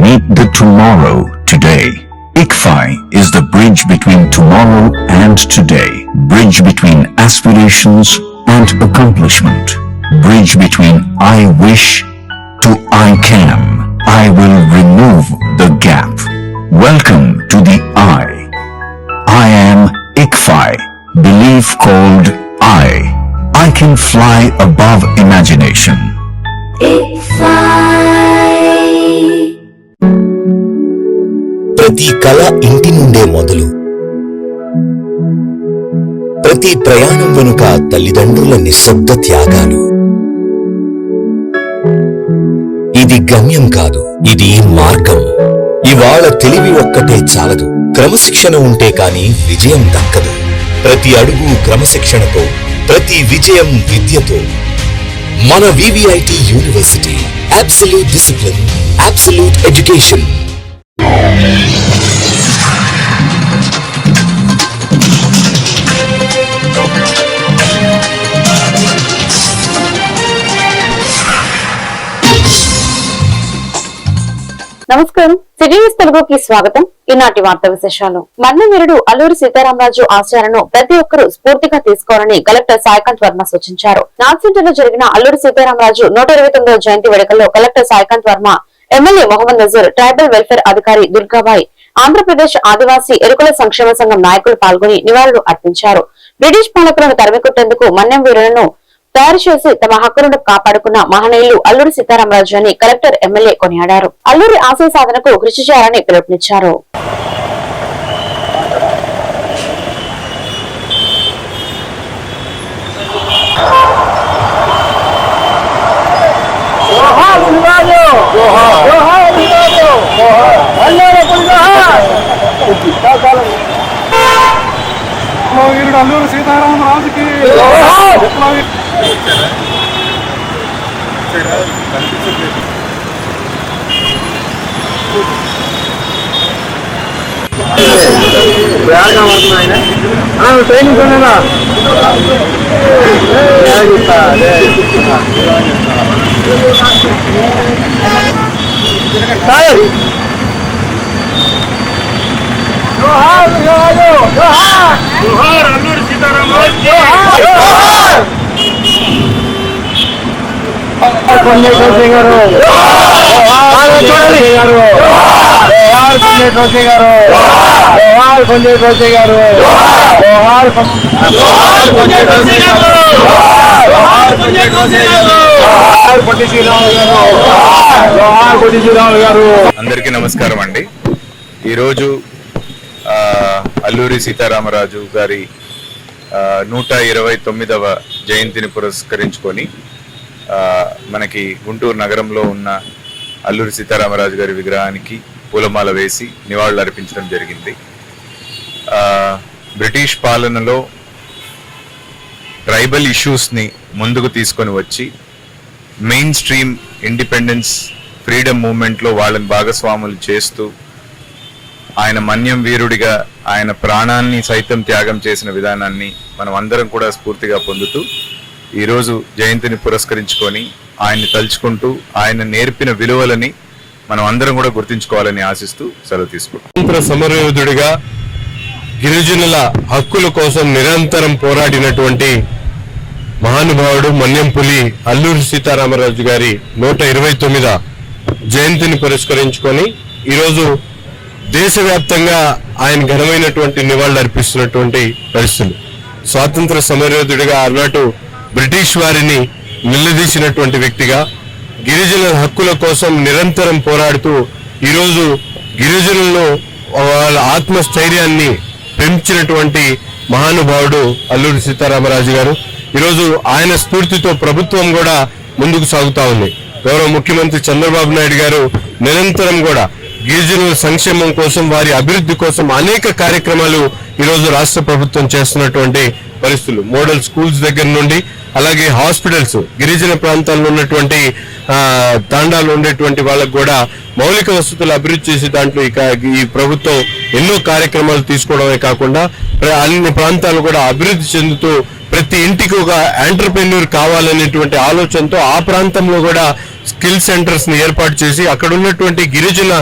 Meet the tomorrow today. ICFI is the bridge between tomorrow and today. Bridge between aspirations and accomplishment. Bridge between I wish to I can. I will remove the gap. Welcome to the I. I am ICFI. Belief called I can fly above imagination. ప్రతి కళ ఇంటి నుండే మొదలు. ప్రతి ప్రయాణం వెనుక తల్లిదండ్రుల నిశ్శబ్ద త్యాగాలు. ఇది గమ్యం కాదు, ఇది మార్గం. ఇవాళ తెలివి ఒక్కటే చాలదు, క్రమశిక్షణ ఉంటే కాని విజయం దక్కదు. ప్రతి అడుగు క్రమశిక్షణతో, ప్రతి విజయం విద్యతో. మన VVIT university, absolute discipline, absolute education. నమస్కారం, సిటీ న్యూస్ తెలుగుకి స్వాగతం. ఈనాటి వార్తా విశేషాలు. మన్నవీరుడు అల్లూరి సీతారామరాజు ఆశయాలను ప్రతి ఒక్కరూ స్ఫూర్తిగా తీసుకోవాలని కలెక్టర్ సాయికాంత్ వర్మ సూచించారు. నాగ్సింటలో జరిగిన అల్లూరి సీతారామరాజు 129వ జయంతి వేడుకల్లో collector Saikanth Varma, MLA Mohammed Nazir, tribal welfare అధికారి దుర్గాబాయ్, ఆంధ్రప్రదేశ్ ఆదివాసీ ఎరుకుల సంక్షేమ సంఘం నాయకులు పాల్గొని నివాళులు అర్పించారు. బ్రిటిష్ పాలకులను తరిమికొట్టేందుకు మన్యం వీరులను తయారు చేసి తమ హక్కులను కాపాడుకున్న మహనీయులు అల్లూరి సీతారామరాజు అని కలెక్టర్, ఎమ్మెల్యే కొనియాడారు. అల్లూరి ఆశయ సాధనకు కృషి చేయాలని పిలుపునిచ్చారు. అల్లూరి సీతారామరాజుకి ట్రైనింగ్ అల్లూరి సీతారామరాజు అందరికీ నమస్కారం అండి. ఈరోజు అల్లూరి సీతారామరాజు గారి 129వ జయంతిని పురస్కరించుకొని మనకి గుంటూరు నగరంలో ఉన్న అల్లూరి సీతారామరాజు గారి విగ్రహానికి పూలమాల వేసి నివాళులు అర్పించడం జరిగింది. బ్రిటిష్ పాలనలో ట్రైబల్ ఇష్యూస్ని ముందుకు తీసుకొని వచ్చి మెయిన్ స్ట్రీమ్ ఇండిపెండెన్స్ ఫ్రీడమ్ మూవ్మెంట్లో వాళ్ళని భాగస్వాములు చేస్తూ ఆయన మన్యం వీరుడిగా ఆయన ప్రాణాన్ని సైతం త్యాగం చేసిన విధానాన్ని మనం అందరం కూడా స్ఫూర్తిగా పొందుతూ ఈరోజు జయంతిని పురస్కరించుకొని ఆయన్ని తలుచుకుంటూ ఆయన నేర్పిన విలువలని మనం అందరం కూడా గుర్తించుకోవాలని ఆశిస్తూ సెలవు తీసుకుంటాం. సమరయోధుడిగా గిరిజనుల హక్కుల కోసం నిరంతరం పోరాడినటువంటి మహానుభావుడు మన్యంపులి అల్లూరి సీతారామరాజు గారి 129వ జయంతిని పురస్కరించుకొని ఈరోజు దేశవ్యాప్తంగా ఆయన ఘనమైనటువంటి నివాళులు అర్పిస్తున్నటువంటి పరిస్థితులు. స్వాతంత్ర సమరయోధుడిగా ఆనాటి బ్రిటిష్ వారిని నిలదీసినటువంటి వ్యక్తిగా గిరిజనుల హక్కుల కోసం నిరంతరం పోరాడుతూ ఈరోజు గిరిజనులను వాళ్ళ ఆత్మస్థైర్యాన్ని పెంచినటువంటి మహానుభావుడు అల్లూరి సీతారామరాజు గారు. ఈరోజు ఆయన స్ఫూర్తితో ప్రభుత్వం కూడా ముందుకు సాగుతా ఉంది. గౌరవ ముఖ్యమంత్రి చంద్రబాబు నాయుడు గారు నిరంతరం కూడా గిరిజనుల సంక్షేమం కోసం, వారి అభివృద్ధి కోసం అనేక కార్యక్రమాలు ఈరోజు రాష్ట్ర ప్రభుత్వం చేస్తున్నటువంటి పరిస్థితులు. మోడల్ స్కూల్స్ దగ్గర నుండి అలాగే హాస్పిటల్స్, గిరిజన ప్రాంతాల్లో ఉన్నటువంటి తాండాలు ఉండేటువంటి వాళ్ళకు కూడా మౌలిక వసతులు అభివృద్ధి చేసే దాంట్లో ఈ ప్రభుత్వం ఎన్నో కార్యక్రమాలు తీసుకోవడమే కాకుండా అన్ని ప్రాంతాలు కూడా అభివృద్ధి చెందుతూ ప్రతి ఇంటికి ఒక ఎంటర్‌ప్రెన్యూర్ కావాలనేటువంటి ఆలోచనతో ఆ ప్రాంతంలో కూడా స్కిల్ సెంటర్స్ ని ఏర్పాటు చేసి అక్కడ ఉన్నటువంటి గిరిజన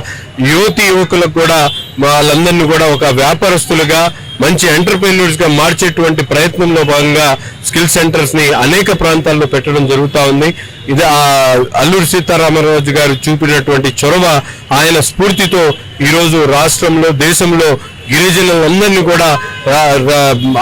యువకులకు కూడా వాళ్ళందరినీ కూడా ఒక వ్యాపారస్తులుగా మంచి ఎంటర్‌ప్రెన్యూర్స్ గా మార్చేటువంటి ప్రయత్నంలో భాగంగా స్కిల్ సెంటర్స్ ని అనేక ప్రాంతాల్లో పెట్టడం జరుగుతూ ఉంది. ఇది అల్లూరి సీతారామరాజు గారు చూపినటువంటి చొరవ, ఆయన స్ఫూర్తితో ఈరోజు రాష్ట్రంలో దేశంలో గిరిజనులందరినీ కూడా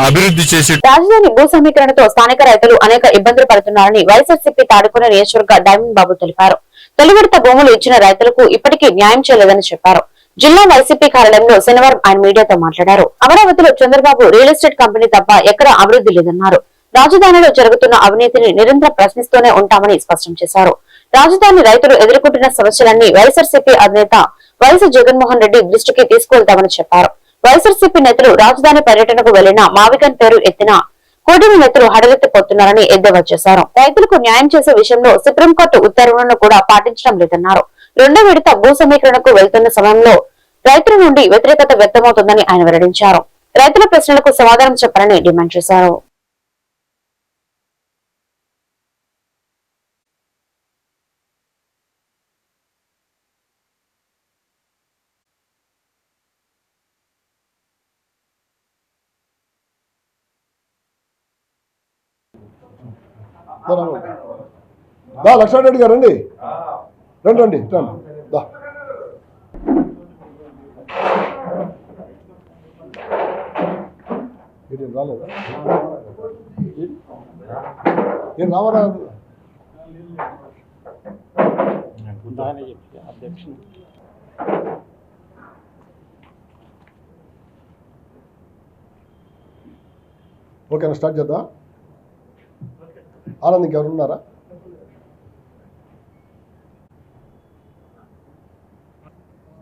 అభివృద్ధి చేసి రాజధాని భూ సమీకరణతో స్థానిక రైతులు అనేక ఇబ్బందులు పడుతున్నారని వైఎస్ఆర్సీపీ తాడుకునే నియోజకవర్గ డైమండ్ బాబు తెలిపారు. తొలి విడత భూములు ఇచ్చిన రైతులకు ఇప్పటికీ న్యాయం చేయలేదని చెప్పారు. జిల్లా వైసీపీ కార్యాలయంలో శనివారం ఆయన మీడియాతో మాట్లాడారు. అమరావతిలో చంద్రబాబు రియల్ ఎస్టేట్ కంపెనీ తప్ప ఎక్కడా అభివృద్ధి లేదన్నారు. రాజధానిలో జరుగుతున్న అవినీతిని నిరంతరం ప్రశ్నిస్తూనే ఉంటామని స్పష్టం చేశారు. రాజధాని రైతులు ఎదుర్కొంటున్న సమస్యలన్నీ వైఎస్ఆర్సీపీ అధినేత వైఎస్ జగన్మోహన్ రెడ్డి దృష్టికి తీసుకువెళ్తామని చెప్పారు. వైఎస్ఆర్సీపీ నేతలు రాజధాని పర్యటనకు వెళ్లిన మావిగన్ పేరు ఎత్తిన కూటమి నేతలు హడలెత్తిపోతున్నారని ఎద్దేవా చేశారు. రైతులకు న్యాయం చేసే విషయంలో సుప్రీంకోర్టు ఉత్తర్వులను కూడా పాటించడం లేదన్నారు. రెండో విడత భూ సమీకరణకు వెళ్తున్న సమయంలో రైతుల నుండి వ్యతిరేకత వ్యక్తమవుతుందని ఆయన వెల్లడించారు. రైతుల ప్రశ్నలకు సమాధానం చెప్పాలని డిమాండ్ చేశారు. లక్ష్మణరెడ్డి గారు రండి రండి రండి దా రాలేదా ఏం రావరా ఓకేనా స్టార్ట్ చేద్దాం. ఆనంద్ ఇంకెవరున్నారా?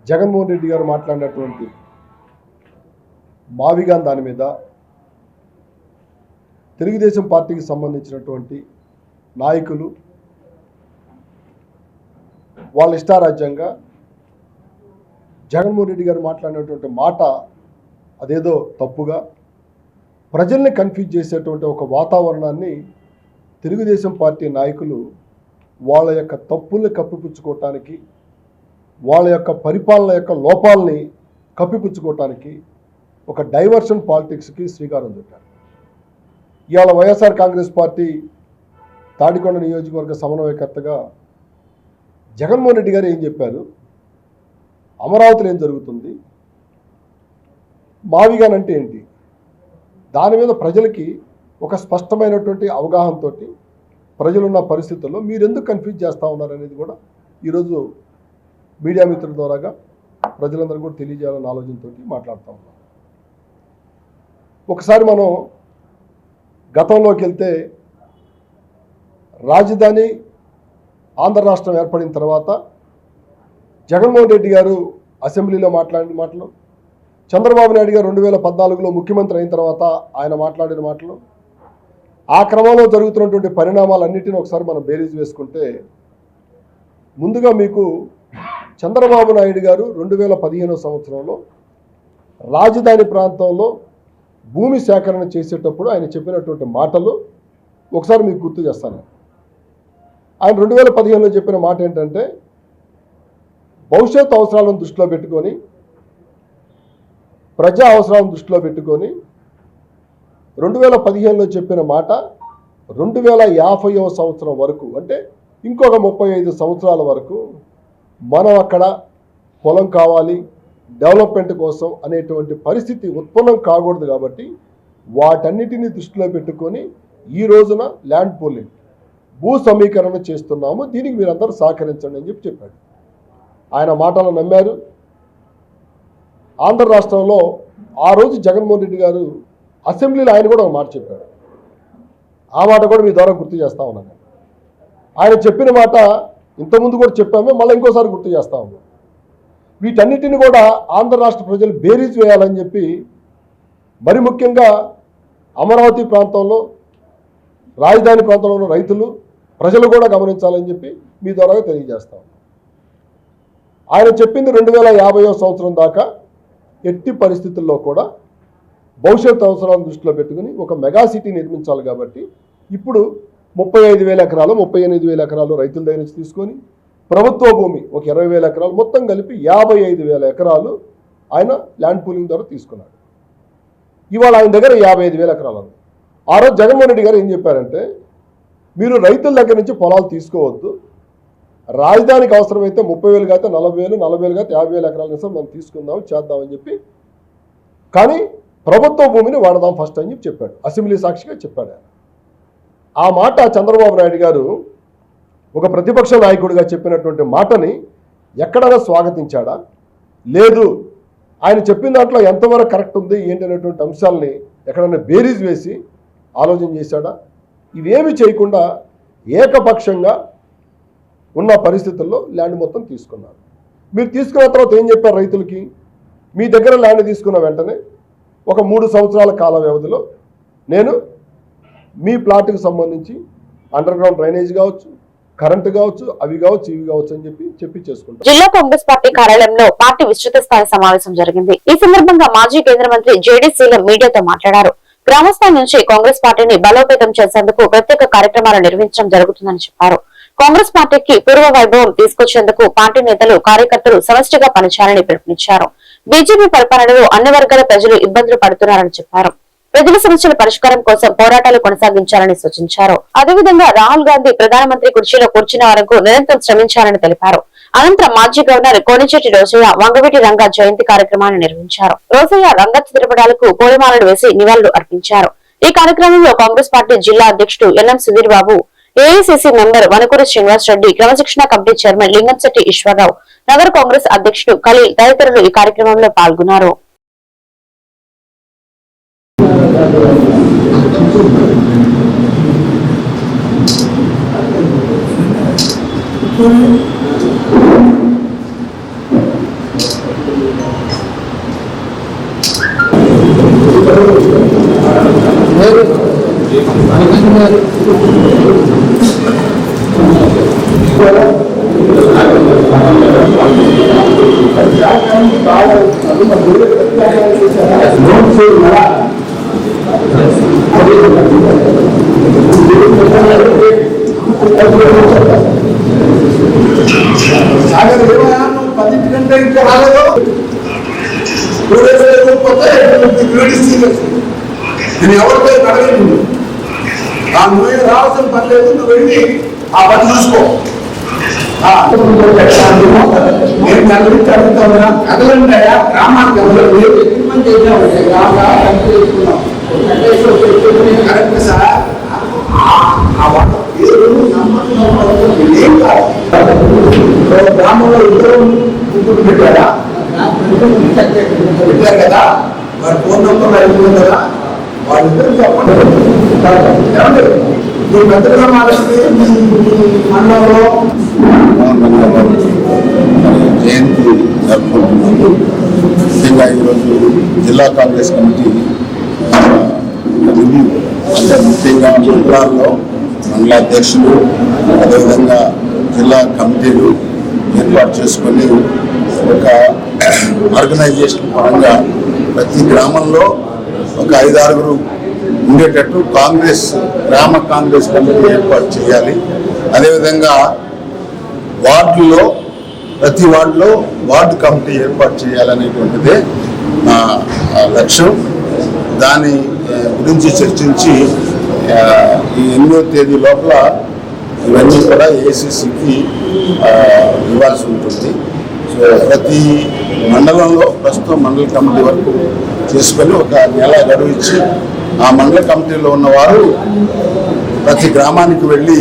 జగన్మోహన్ రెడ్డి గారు మాట్లాడినటువంటి మావిగాన్ దాని మీద తెలుగుదేశం పార్టీకి సంబంధించినటువంటి నాయకులు వాళ్ళ ఇష్టారాజ్యంగా జగన్మోహన్ రెడ్డి గారు మాట్లాడినటువంటి మాట అదేదో తప్పుగా ప్రజల్ని కన్ఫ్యూజ్ చేసేటువంటి ఒక వాతావరణాన్ని తెలుగుదేశం పార్టీ నాయకులు వాళ్ళ యొక్క తప్పుల్ని కప్పిపుచ్చుకోవటానికి, వాళ్ళ యొక్క పరిపాలన యొక్క లోపాలని కప్పిపుచ్చుకోవటానికి ఒక డైవర్షన్ పాలిటిక్స్కి శ్రీకారం చుట్టారు. ఇవాళ వైఎస్ఆర్ కాంగ్రెస్ పార్టీ తాడికొండ నియోజకవర్గ సమన్వయకర్తగా జగన్మోహన్ రెడ్డి గారు ఏం చెప్పారు, అమరావతిలో ఏం జరుగుతుంది, మావిగాన్ అంటే ఏంటి, దాని మీద ప్రజలకి ఒక స్పష్టమైనటువంటి అవగాహనతో ప్రజలున్న పరిస్థితుల్లో మీరు ఎందుకు కన్ఫ్యూజ్ చేస్తూ ఉన్నారనేది కూడా ఈరోజు మీడియా మిత్రుల ద్వారాగా ప్రజలందరూ కూడా తెలియజేయాలన్న ఆలోచనతో మాట్లాడుతూ ఉన్నాం. ఒకసారి మనం గతంలోకి వెళ్తే రాజధాని ఆంధ్ర రాష్ట్రం ఏర్పడిన తర్వాత జగన్మోహన్ రెడ్డి గారు అసెంబ్లీలో మాట్లాడిన మాటలు, చంద్రబాబు నాయుడు గారు 2014లో ముఖ్యమంత్రి అయిన తర్వాత ఆయన మాట్లాడిన మాటలు, ఆ క్రమంలో జరుగుతున్నటువంటి పరిణామాలన్నిటిని ఒకసారి మనం బేరీజ్ వేసుకుంటే ముందుగా మీకు చంద్రబాబు నాయుడు గారు 2015 సంవత్సరంలో రాజధాని ప్రాంతంలో భూమి సేకరణ చేసేటప్పుడు ఆయన చెప్పినటువంటి మాటలు ఒకసారి మీకు గుర్తు చేస్తాను. ఆయన 2015లో చెప్పిన మాట ఏంటంటే, భవిష్యత్ అవసరాలను దృష్టిలో పెట్టుకొని, ప్రజా అవసరాలను దృష్టిలో పెట్టుకొని 2015లో చెప్పిన మాట 2050వ సంవత్సరం వరకు, అంటే ఇంకొక 35 సంవత్సరాల వరకు మనం అక్కడ పొలం కావాలి, డెవలప్మెంట్ కోసం అనేటువంటి పరిస్థితి ఉత్పన్నం కాకూడదు. కాబట్టి వాటన్నిటిని దృష్టిలో పెట్టుకొని ఈ రోజున ల్యాండ్ పూలింగ్, భూ సమీకరణ చేస్తున్నాము, దీనికి మీరందరూ సహకరించండి అని చెప్పాడు. ఆయన మాటలు నమ్మారు. ఆంధ్ర రాష్ట్రంలో ఆ రోజు జగన్మోహన్ రెడ్డి గారు అసెంబ్లీలో ఆయన కూడా ఒక మాట చెప్పాడు. ఆ మాట కూడా మీ ద్వారా గుర్తు చేస్తా ఉన్నాను. ఆయన చెప్పిన మాట ఇంతకుముందు కూడా చెప్పాము, మళ్ళీ ఇంకోసారి గుర్తు చేస్తా ఉన్నాం. వీటన్నిటిని కూడా ఆంధ్ర రాష్ట్ర ప్రజలు బేరీజ్ వేయాలని చెప్పి, మరి ముఖ్యంగా అమరావతి ప్రాంతంలో, రాజధాని ప్రాంతంలో ఉన్న రైతులు, ప్రజలు కూడా గమనించాలని చెప్పి మీ ద్వారా తెలియజేస్తాం. ఆయన చెప్పింది 2050వ సంవత్సరం దాకా ఎట్టి పరిస్థితుల్లో కూడా భవిష్యత్ అవసరాలను దృష్టిలో పెట్టుకుని ఒక మెగా సిటీ నిర్మించాలి. కాబట్టి ఇప్పుడు 35,000 ఎకరాలు 38,000 ఎకరాలు రైతుల దగ్గర నుంచి తీసుకొని ప్రభుత్వ భూమి ఒక 20,000 ఎకరాలు మొత్తం కలిపి 55,000 ఎకరాలు ఆయన ల్యాండ్ పూలింగ్ ద్వారా తీసుకున్నాడు. ఇవాళ ఆయన దగ్గర 55,000 ఎకరాలు ఉంది. ఆ రోజు జగన్మోహన్ రెడ్డి గారు ఏం చెప్పారంటే, మీరు రైతుల దగ్గర నుంచి పొలాలు తీసుకోవద్దు, రాజధానికి అవసరమైతే 30,000 కాకపోతే 40,000, 40,000 కాకపోతే 50,000 ఎకరాల కోసం మనం తీసుకుందాం చేద్దామని చెప్పి, కానీ ప్రభుత్వ భూమిని వాడదాం ఫస్ట్ అని చెప్పాడు. అసెంబ్లీ సాక్షిగా చెప్పాడు. ఆ మాట చంద్రబాబు నాయుడు గారు ఒక ప్రతిపక్ష నాయకుడిగా చెప్పినటువంటి మాటని ఎక్కడైనా స్వాగతించాడా? లేదు. ఆయన చెప్పిన దాంట్లో ఎంతవరకు కరెక్ట్ ఉంది ఏంటి అనేటువంటి అంశాలని ఎక్కడైనా బేరీజ్ వేసి ఆలోచన చేశాడా? ఇవేమి చేయకుండా ఏకపక్షంగా ఉన్న పరిస్థితుల్లో ల్యాండ్ మొత్తం తీసుకున్నారు. మీరు తీసుకున్న తర్వాత ఏం చెప్పారు రైతులకి? మీ దగ్గర ల్యాండ్ తీసుకున్న వెంటనే ఒక 3 సంవత్సరాల కాల వ్యవధిలో నేను మీ ప్లాట్కి సంబంధించి అండర్ గ్రౌండ్ డ్రైనేజ్ కావచ్చు, కరెంటు కావచ్చు, అవి కావచ్చు, ఇవి కావచ్చు అని చెప్పి చేసుకుంటారు. జిల్లా కాంగ్రెస్ పార్టీ కార్యాలయంలో పార్టీ విస్తృత స్థాయి సమావేశం జరిగింది. ఈ సందర్భంగా మాజీ కేంద్ర మంత్రి జేడీ శీలం మీడియాతో మాట్లాడారు. గ్రామస్థాయి నుంచి కాంగ్రెస్ పార్టీని బలోపేతం చేసేందుకు ప్రత్యేక కార్యక్రమాలు నిర్వహించడం జరుగుతుందని చెప్పారు. కాంగ్రెస్ పార్టీకి పూర్వ వైభవం తీసుకొచ్చేందుకు పార్టీ నేతలు, కార్యకర్తలు సమష్టిగా పనిచేయాలని పిలుపునిచ్చారు. బీజేపీ పరిపాలనలో అన్ని వర్గాల ప్రజలు ఇబ్బందులు పడుతున్నారని చెప్పారు. ప్రజల సమస్యల పరిష్కారం కోసం పోరాటాలు కొనసాగించాలని సూచించారు. అదేవిధంగా రాహుల్ గాంధీ ప్రధానమంత్రి కుర్చీలో కూర్చున్న వరకు నిరంతరం శ్రమించాలని తెలిపారు. అనంతరం మాజీ గవర్నర్ కోనిచెట్టి రోజయ్య వంగవీటి రంగా జయంతి కార్యక్రమాన్ని నిర్వహించారు. రోజయ్య రంగా చిత్రపటాలకు పూలమాలలు వేసి నివాళులు అర్పించారు. ఈ కార్యక్రమంలో కాంగ్రెస్ పార్టీ జిల్లా అధ్యక్షుడు NM Sudheer Babu, AICC member వనకూరి Srinivas Reddy, క్రమశిక్షణ కమిటీ చైర్మన్ లింగంశెట్టి ఈశ్వరరావు, నగర కాంగ్రెస్ అధ్యక్షుడు ఖలీల్ తదితరులు ఈ కార్యక్రమంలో పాల్గొన్నారు. నేను ఎవరితో అడగలేదు, ఆ నువ్వు రావాల్సిన పని లేదు, నువ్వు వెళ్ళి ఆ పని చూసుకో. నేను దాని గురించి అడుగుతాను. కదలంటాయా గ్రామానికి ఎక్కువ మంది కరెక్ట్ సార్. గ్రామంలో ఇద్దరు ముగ్గురు పెట్టారా? పెట్టారు కదా, మరి ఫోన్ నెంబర్ అయిపోయింది కదా, వాళ్ళిద్దరు చెప్పండి. మీ పెద్ద గ్రామాలకి మండలంలో జయంతి జరుపుకుంటున్నాము. ముఖ్యంగా ఈరోజు జిల్లా కాంగ్రెస్ కమిటీ రివ్యూ, అంటే ముఖ్యంగా మండలాల్లో మండలాధ్యక్షులు, అదేవిధంగా జిల్లా కమిటీలు ఏర్పాటు చేసుకొని ఒక ఆర్గనైజేషన్ పరంగా ప్రతి గ్రామంలో ఒక 5-6 ఉండేటట్టు గ్రామ కాంగ్రెస్ కమిటీ ఏర్పాటు చేయాలి. అదేవిధంగా వార్డుల్లో ప్రతి వార్డులో వార్డు కమిటీ ఏర్పాటు చేయాలనేటువంటిదే నా లక్ష్యం. దాని గురించి చర్చించి ఈ 8వ తేదీ లోపల ఇవన్నీ కూడా ఏఐసిసికి ఇవ్వాల్సి ఉంటుంది. సో ప్రతి మండలంలో ప్రస్తుతం మండల కమిటీ వరకు చేసుకొని ఒక నెల గడువు ఇచ్చి ఆ మండల కమిటీలో ఉన్నవారు ప్రతి గ్రామానికి వెళ్ళి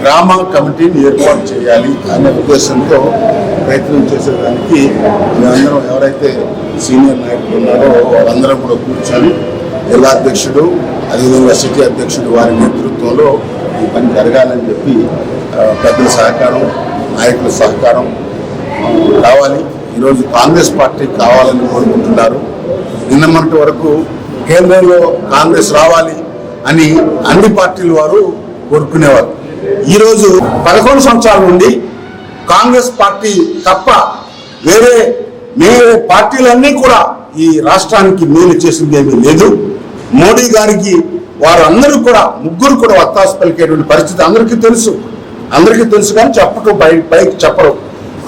గ్రామ కమిటీని ఏర్పాటు చేయాలి అనే ఉద్దేశంతో ప్రయత్నం చేసేదానికి మేమందరం ఎవరైతే సీనియర్ నాయకులు ఉన్నారో వాళ్ళందరం కూడా కూర్చొని జిల్లా అధ్యక్షుడు, అదేవిధంగా సిటీ అధ్యక్షుడు వారి నేతృత్వంలో ఈ పని జరగాలని చెప్పి పెద్దల సహకారం, నాయకుల సహకారం కావాలి. ఈరోజు కాంగ్రెస్ పార్టీ కావాలని కోరుకుంటున్నారు. నిన్నటి వరకు కేంద్రంలో కాంగ్రెస్ రావాలి అని అన్ని పార్టీల వారు కోరుకునేవారు. ఈరోజు 11 సంవత్సరాల నుండి కాంగ్రెస్ పార్టీ తప్ప వేరే పార్టీలన్నీ కూడా ఈ రాష్ట్రానికి మేలు చేసింది ఏమీ లేదు. మోడీ గారికి వారందరూ కూడా ముగ్గురు కూడా వత్తాసు పలికేటువంటి పరిస్థితి అందరికీ తెలుసు. అందరికీ తెలుసు కానీ చెప్పక పైకి చెప్పరు.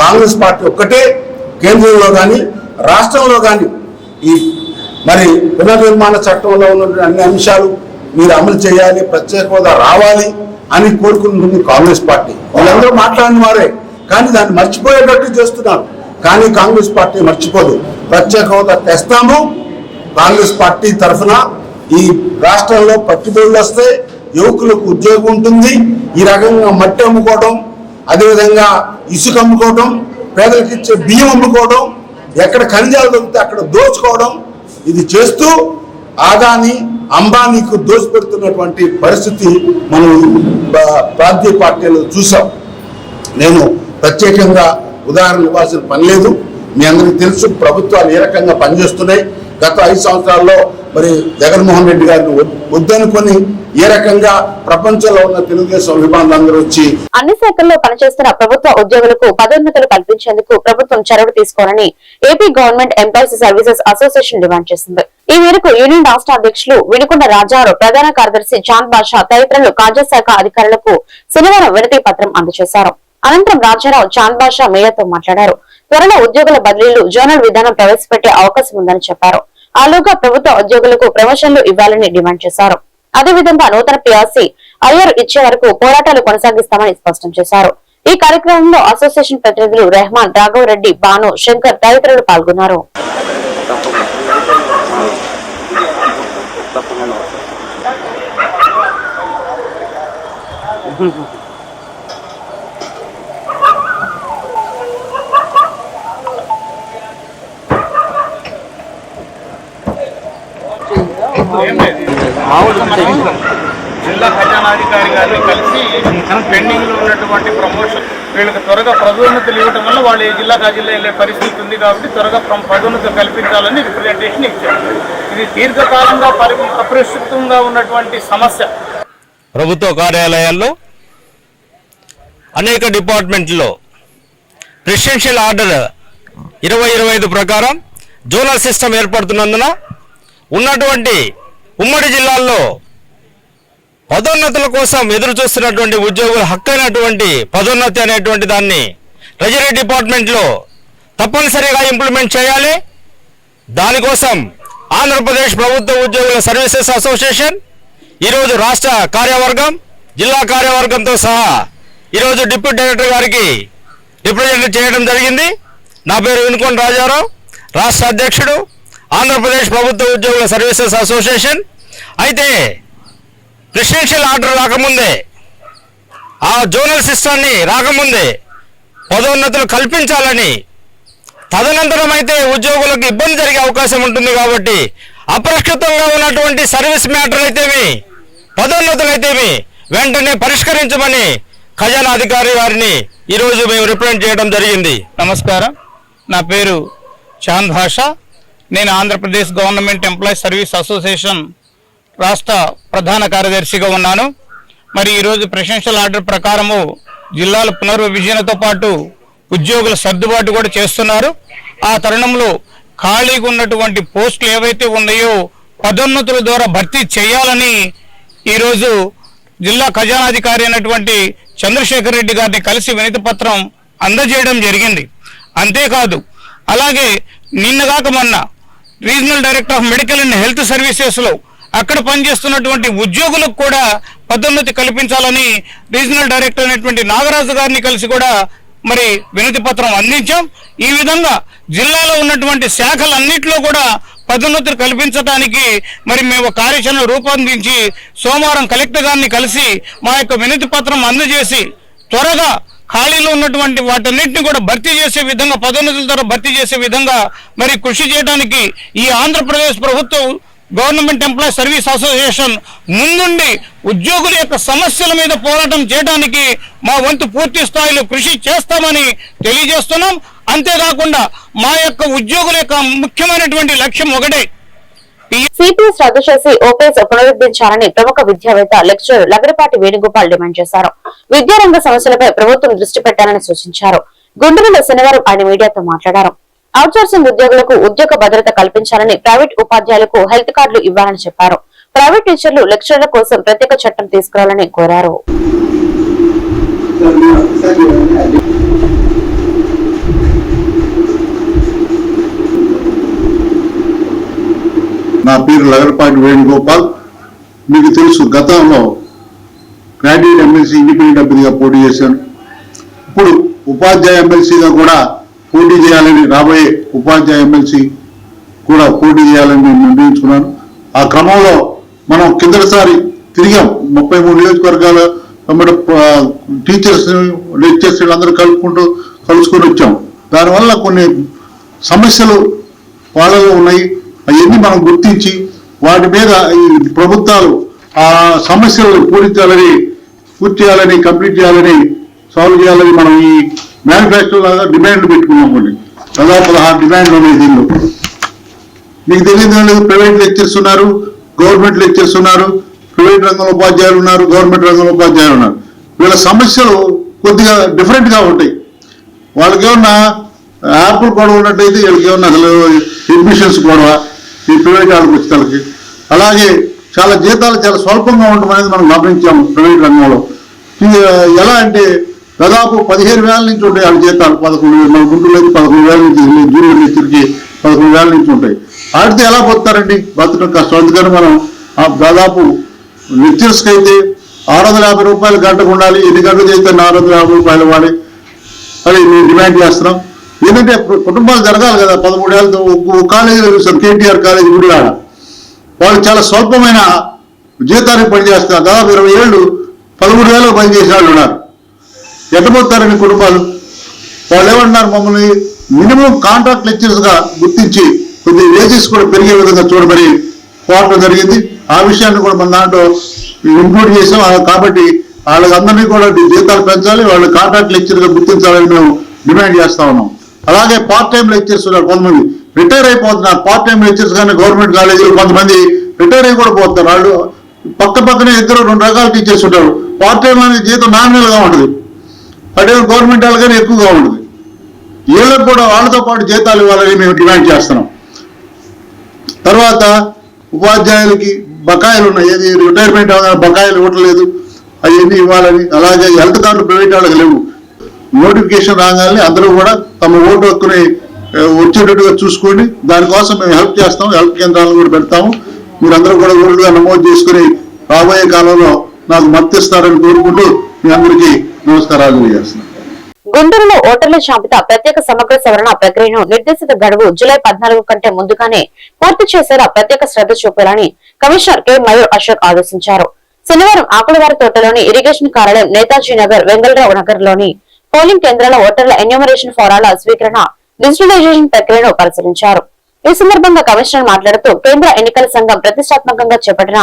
కాంగ్రెస్ పార్టీ ఒక్కటే కేంద్రంలో కానీ రాష్ట్రంలో కానీ ఈ మరి పునర్నిర్మాణ చట్టంలో ఉన్న అన్ని అంశాలు మీరు అమలు చేయాలి, ప్రత్యేక హోదా రావాలి అని కోరుకుంటుంది కాంగ్రెస్ పార్టీ. వాళ్ళందరూ మాట్లాడిన వారే, కానీ దాన్ని మర్చిపోయేటట్టు చేస్తున్నారు. కానీ కాంగ్రెస్ పార్టీ మర్చిపోదు. ప్రత్యేక హోదా తెస్తాము. కాంగ్రెస్ పార్టీ తరఫున ఈ రాష్ట్రంలో పెట్టుబడులు వస్తే యువకులకు ఉద్యోగం ఉంటుంది. ఈ రకంగా మట్టి అమ్ముకోవడం, అదేవిధంగా ఇసుక అమ్ముకోవడం, పేదలకు ఇచ్చే బియ్యం అమ్ముకోవడం, ఎక్కడ ఖనిజాలు దొరికితే అక్కడ దోచుకోవడం, ఇది చేస్తూ ఆదాని అంబానీకు దోచిపెడుతున్నటువంటి పరిస్థితి మనం ప్రాంతీయ పార్టీలు చూసాం. నేను ప్రత్యేకంగా ఉదాహరణ ఇవ్వాల్సిన పని లేదు. మీ అందరికీ తెలుసు ప్రభుత్వాలు ఏ రకంగా పనిచేస్తున్నాయి. గత 5 సంవత్సరాల్లో మరి జగన్మోహన్ రెడ్డి గారిని వద్దనుకొని ఏ రకంగా ప్రపంచంలో ఉన్న తెలుగుదేశం అభిమానులందరూ వచ్చి అన్ని శాఖల్లో పనిచేస్తున్న ప్రభుత్వ ఉద్యోగులకు పదోన్నతులు కల్పించేందుకు ప్రభుత్వం చొరవ తీసుకోవాలని AP government employees services association demand చేసింది. ఈ మేరకు యూనియన్ రాష్ట్ర అధ్యక్షులు వినుకొండ రాజారావు, ప్రధాన కార్యదర్శి చాంద్ బాషా తదితరులు కార్యశాఖ అధికారులకు శనివారం వినతి పత్రం అందజేశారు. అనంతరం రాజారావు, చాంద్ బాషా మీడియాతో మాట్లాడారు. త్వరలో ఉద్యోగుల బదిలీలు జోనల్ విధానం ప్రవేశపెట్టే అవకాశం ఉందని చెప్పారు. ఆలోగా ప్రభుత్వ ఉద్యోగులకు ప్రమోషన్లు ఇవ్వాలని డిమాండ్ చేశారు. అదేవిధంగా నూతన పిఆర్సీ ఐఆర్ ఇచ్చే వరకు పోరాటాలు కొనసాగిస్తామని స్పష్టం చేశారు. ఈ కార్యక్రమంలో అసోసియేషన్ ప్రతినిధులు రెహమాన్, రాఘవరెడ్డి, బాను, శంకర్ తదితరులు పాల్గొన్నారు. జిల్లా ఖజానాధికారి గారిని కలిసి పెండింగ్ లో ఉన్నటువంటి ప్రమోషన్ వీళ్ళకి త్వరగా పదోన్నతులు ఇవ్వడం వల్ల వాళ్ళు ఈ జిల్లా వెళ్ళే పరిస్థితి ఉంది కాబట్టి త్వరగా పదోన్నతులు కల్పించాలని రిప్రజెంటేషన్ ఇచ్చారు. ఇది దీర్ఘకాలంగా అపరిష్కృతంగా ఉన్నటువంటి సమస్య. ప్రభుత్వ కార్యాలయాల్లో అనేక డిపార్ట్మెంట్లో ప్రెసిడెన్షియల్ ఆర్డర్ 2025 ప్రకారం జోనల్ సిస్టమ్ ఏర్పడుతున్నందున ఉన్నటువంటి ఉమ్మడి జిల్లాల్లో పదోన్నతుల కోసం ఎదురు చూస్తున్నటువంటి ఉద్యోగుల హక్కైనటువంటి పదోన్నతి అనేటువంటి దాన్ని ట్రెజరీ డిపార్ట్మెంట్లో తప్పనిసరిగా ఇంప్లిమెంట్ చేయాలి. దానికోసం ఆంధ్రప్రదేశ్ ప్రభుత్వ ఉద్యోగుల సర్వీసెస్ అసోసియేషన్ ఈరోజు రాష్ట్ర కార్యవర్గం, జిల్లా కార్యవర్గంతో సహా ఈరోజు డిప్యూటీ డైరెక్టర్ గారికి రిప్రజెంట్ చేయడం జరిగింది. నా పేరు వినుకొండ రాజారావు, రాష్ట్ర అధ్యక్షుడు, ఆంధ్రప్రదేశ్ ప్రభుత్వ ఉద్యోగుల సర్వీసెస్ అసోసియేషన్. అయితే ప్రెసిడెన్షియల్ ఆర్డర్ రాకముందే, ఆ జోనల్ సిస్టాన్ని రాకముందే పదోన్నతులు కల్పించాలని, తదనంతరం అయితే ఉద్యోగులకు ఇబ్బంది జరిగే అవకాశం ఉంటుంది కాబట్టి అపరిష్కృతంగా ఉన్నటువంటి సర్వీస్ మ్యాటర్ అయితేమి, పదోన్నతులు అయితేమి వెంటనే పరిష్కరించమని ఖజానా అధికారి గారిని ఈరోజు మేము రిప్రజెంట్ చేయడం జరిగింది. నమస్కారం, నా పేరు చాంద్ భాషా. నేను Andhra Pradesh government employees service association రాష్ట్ర ప్రధాన కార్యదర్శిగా ఉన్నాను. మరి ఈరోజు ప్రెసిడెన్షియల్ ఆర్డర్ ప్రకారము జిల్లాల పునర్విభజనతో పాటు ఉద్యోగుల సర్దుబాటు కూడా చేస్తున్నారు. ఆ తరుణంలో ఖాళీగా ఉన్నటువంటి పోస్టులు ఏవైతే ఉన్నాయో పదోన్నతుల ద్వారా భర్తీ చేయాలని ఈరోజు జిల్లా ఖజానాధికారి అయినటువంటి చంద్రశేఖర్ రెడ్డి గారిని కలిసి వినతి పత్రం అందజేయడం జరిగింది. అంతేకాదు, అలాగే నిన్నగాక మొన్న regional director of medical and health సర్వీసెస్లో అక్కడ పనిచేస్తున్నటువంటి ఉద్యోగులకు కూడా పదోన్నతి కల్పించాలని రీజనల్ డైరెక్టర్ అయినటువంటి నాగరాజు గారిని కలిసి కూడా మరి వినతి పత్రం అందించాం. ఈ విధంగా జిల్లాలో ఉన్నటువంటి శాఖలన్నింటిలో కూడా పదోన్నతులు కల్పించడానికి మరి మేము కార్యాచరణ రూపొందించి సోమవారం కలెక్టర్ గారిని కలిసి మా యొక్క వినతి పత్రం అందజేసి త్వరగా ఖాళీలో ఉన్నటువంటి వాటన్నిటిని కూడా భర్తీ చేసే విధంగా, పదోన్నతుల ద్వారా భర్తీ చేసే విధంగా మరి కృషి చేయడానికి ఈ ఆంధ్రప్రదేశ్ ప్రభుత్వం గవర్నమెంట్ ఎంప్లాయీస్ సర్వీస్ అసోసియేషన్ ముందుండి ఉద్యోగుల యొక్క సమస్యల మీద పోరాటం చేయడానికి మా వంతు పూర్తి స్థాయిలో కృషి చేస్తామని తెలియజేస్తున్నాం. అంతేకాకుండా మా యొక్క ఉద్యోగుల యొక్క ముఖ్యమైనటువంటి లక్ష్యం ఒకటే, సిపిఎస్ రద్దు చేసి ఓపీఎస్ పునరుద్ధరించాలని ప్రముఖ విద్యావేత్త లెక్చరర్ లగడపాటి వేణుగోపాల్ డిమాండ్ చేశారు. విద్యారంగ సమస్యలపై ప్రభుత్వం దృష్టి పెట్టాలని సూచించారు. గుంటూరులో శనివారం ఆయన మీడియాతో మాట్లాడారు. అవుట్సోర్సింగ్ ఉద్యోగులకు ఉద్యోగ భద్రత కల్పించాలని, ప్రైవేట్ ఉపాధ్యాయులకు హెల్త్ కార్డులు ఇవ్వాలని చెప్పారు. ప్రైవేట్ టీచర్లు, లెక్చరర్ల కోసం ప్రత్యేక చట్టం తీసుకురావాలని కోరారు. నా పేరు లగడపాటి వేణుగోపాల్. మీకు తెలుసు, గతంలో గ్రాడ్యుయేట్ ఎమ్మెల్సీ ఇండిపెండెంట్ అభ్యర్థిగా పోటీ చేశాను. ఇప్పుడు ఉపాధ్యాయ ఎమ్మెల్సీగా కూడా పోటీ చేయాలని, రాబోయే ఉపాధ్యాయ ఎమ్మెల్సీ కూడా పోటీ చేయాలని నేను నిర్ణయించుకున్నాను. ఆ క్రమంలో మనం కిందటిసారి తిరిగాం, 33 నియోజకవర్గాల టీచర్స్ లెక్చర్స్ వీళ్ళందరూ కలుసుకొని వచ్చాం. దానివల్ల కొన్ని సమస్యలు వాళ్ళలో ఉన్నాయి. అవన్నీ మనం గుర్తించి వాటి మీద ఈ ప్రభుత్వాలు ఆ సమస్యలను పూర్తి చేయాలని, కంప్లీట్ చేయాలని, సాల్వ్ చేయాలని మనం ఈ మ్యానుఫ్యాక్చర్ లాగా డిమాండ్లు పెట్టుకున్నాం. కొన్ని దాదాపు 16 డిమాండ్లు ఉన్నాయి దీనిలో. మీకు తెలియదు, ప్రైవేట్ లెక్చర్స్ ఉన్నారు, గవర్నమెంట్ లెక్చర్స్ ఉన్నారు, ప్రైవేట్ రంగంలో ఉపాధ్యాయులు ఉన్నారు, గవర్నమెంట్ రంగంలో ఉపాధ్యాయులు ఉన్నారు. వీళ్ళ సమస్యలు కొద్దిగా డిఫరెంట్గా ఉంటాయి. వాళ్ళకి ఏమన్నా యాప్లు గొడవ ఉన్నట్టయితే వీళ్ళకి ఏమన్నా అసలు అడ్మిషన్స్ గొడవ ఈ ప్రైవేట్ వాళ్ళకి వచ్చేసరికి. అలాగే చాలా జీతాలు చాలా స్వల్పంగా ఉండడం అనేది మనం గమనించాము ప్రైవేట్ రంగంలో. ఎలా అంటే దాదాపు 15,000 నుంచి ఉంటాయి వాళ్ళ జీతాలు. 11,000 మన గుంటూరులో 11,000 నుంచి, జూనియర్ లెక్చర్కి 11,000 నుంచి ఉంటాయి. ఆడితే ఎలా పోతారండి, బతకడం కష్టం. అందుకని మనం దాదాపు లెక్చర్స్కి అయితే 650 రూపాయలు గంటకు ఉండాలి. ఎన్ని గంటలు చేస్తే 450 రూపాయలు ఇవ్వాలి అని మేము డిమాండ్ చేస్తున్నాం. ఏంటంటే కుటుంబాలు జరగాలి కదా. 13 ఏళ్ళతో కాలేజీలో చూస్తాం, కేటీఆర్ కాలేజీ గుడివాడ, వాళ్ళు చాలా స్వల్పమైన జీతానికి పనిచేస్తున్నారు. దాదాపు 20 ఏళ్ళు 13,000 పనిచేసే వాళ్ళు ఉన్నారు. ఎట్టబోతారని కుటుంబాలు. వాళ్ళు ఏమంటున్నారు, మమ్మల్ని మినిమం కాంట్రాక్ట్ లెక్చర్స్గా గుర్తించి కొద్దిగా వేజెస్ కూడా పెరిగే విధంగా చూడమని కోరడం జరిగింది. ఆ విషయాన్ని కూడా మన దాంట్లో ఇంక్లూడ్ చేసాం. కాబట్టి వాళ్ళందరినీ కూడా జీతాలు పెంచాలి, వాళ్ళు కాంట్రాక్ట్ లెక్చర్గా గుర్తించాలని మేము డిమాండ్ చేస్తా ఉన్నాం. అలాగే పార్ట్ టైం లెక్చర్స్ ఉన్నారు, కొంతమంది రిటైర్ అయిపోతున్నారు. పార్ట్ టైం లెక్చర్స్ కానీ గవర్నమెంట్ కాలేజీలో కొంతమంది రిటైర్ అయి కూడా పోతారు. వాళ్ళు పక్కనే 2 రకాల టీచర్స్ ఉంటారు. పార్ట్ టైం అనేది జీతం నామినల్గా ఉంటుంది, అదే గవర్నమెంట్ వాళ్ళకైనా ఎక్కువగా ఉంటుంది. వీళ్ళకి కూడా వాళ్ళతో పాటు జీతాలు ఇవ్వాలని మేము డిమాండ్ చేస్తున్నాం. తర్వాత ఉపాధ్యాయులకి బకాయిలు ఉన్నాయి, ఏది రిటైర్మెంట్ బకాయిలు ఇవ్వట్లేదు, అవన్నీ ఇవ్వాలని. అలాగే హెల్త్ కార్డులు ప్రైవేట్ వాళ్ళకి లేవు. నోటిఫికేషన్ రాగానే అందరూ కూడా తమ ఓటు హక్కుని వచ్చేటట్టుగా చూసుకోండి. దానికోసం మేము హెల్ప్ చేస్తాం, హెల్ప్ కేంద్రాలను కూడా పెడతాము. మీరందరూ కూడా ఓటుగా నమోదు చేసుకుని రాబోయే కాలంలో నాకు మద్దతు ఇస్తారని కోరుకుంటూ మీ అందరికీ నమస్కారాలు తెలియజేస్తున్నాను. గుంటూరులో ఓటర్ల జాబితా ప్రత్యేక సమగ్ర సవరణ ప్రక్రియను నిర్దేశిత గడువు జూలై 14 కంటే ముందుగానే పూర్తి చేసేలా ప్రత్యేక శ్రద్ధ చూపాలని కమిషనర్ కె మయూర్ అశోక్ ఆదేశించారు. శనివారం ఆకులవారి తోటలోని ఇరిగేషన్ కార్యాలయం, నేతాజీ నగర్, వెంగళరావు నగర్ లోని పోలింగ్ కేంద్రాల ఓటర్ల ఎన్యూమరేషన్ ఫారాల స్వీకరణ, డిజిటలైజేషన్ ప్రక్రియను పరిశీలించారు. ఈ సందర్భంగా కమిషనర్ మాట్లాడుతూ కేంద్ర ఎన్నికల సంఘం ప్రతిష్టాత్మకంగా చేపట్టిన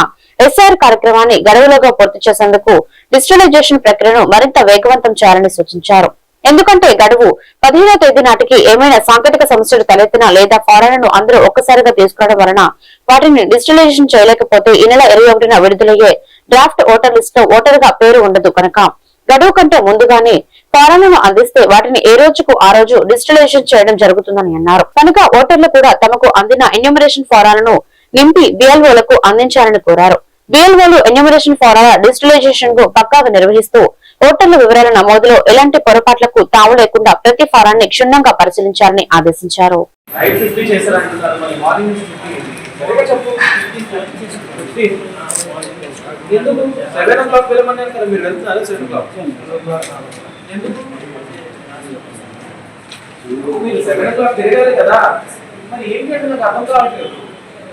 ఎస్ఆర్ కార్యక్రమాన్ని గడువులోగా పూర్తి చేసేందుకు డిజిటలైజేషన్ ప్రక్రియను మరింత వేగవంతం చేయాలని సూచించారు. ఎందుకంటే గడువు 15వ తేదీ నాటికి ఏమైనా సాంకేతిక సమస్యలు తలెత్తినా లేదా ఫారాలను అందరూ ఒక్కసారిగా తీసుకురావడం వలన వాటిని డిజిటలైజేషన్ చేయలేకపోతే ఈ నెల 21న విడుదలయ్యే డ్రాఫ్ట్ ఓటర్ లిస్ట్ లో ఓటర్ గా పేరు ఉండదు కనుక గడువు కంటే ముందుగానే ఫారాలను అందిస్తే వాటిని ఏ రోజుకు ఆ రోజు డిజిటలైజేషన్ చేయడం జరుగుతుందని అన్నారు. కనుక ఓటర్లు కూడా తమకు అందిన ఎన్యూమరేషన్ ఫారాలను నింపి బిఎల్ఓలకు అందించాలని కోరారు. బిఎల్ఓలు ఎన్యూమరేషన్ ఫారాల డిజిటలైజేషన్ కు పక్కాగా నిర్వహిస్తూ ఓటర్ల వివరాల నమోదులో ఎలాంటి పొరపాట్లకు తావు లేకుండా ప్రతి ఫారాన్ని క్షుణ్ణంగా పరిశీలించాలని ఆదేశించారు.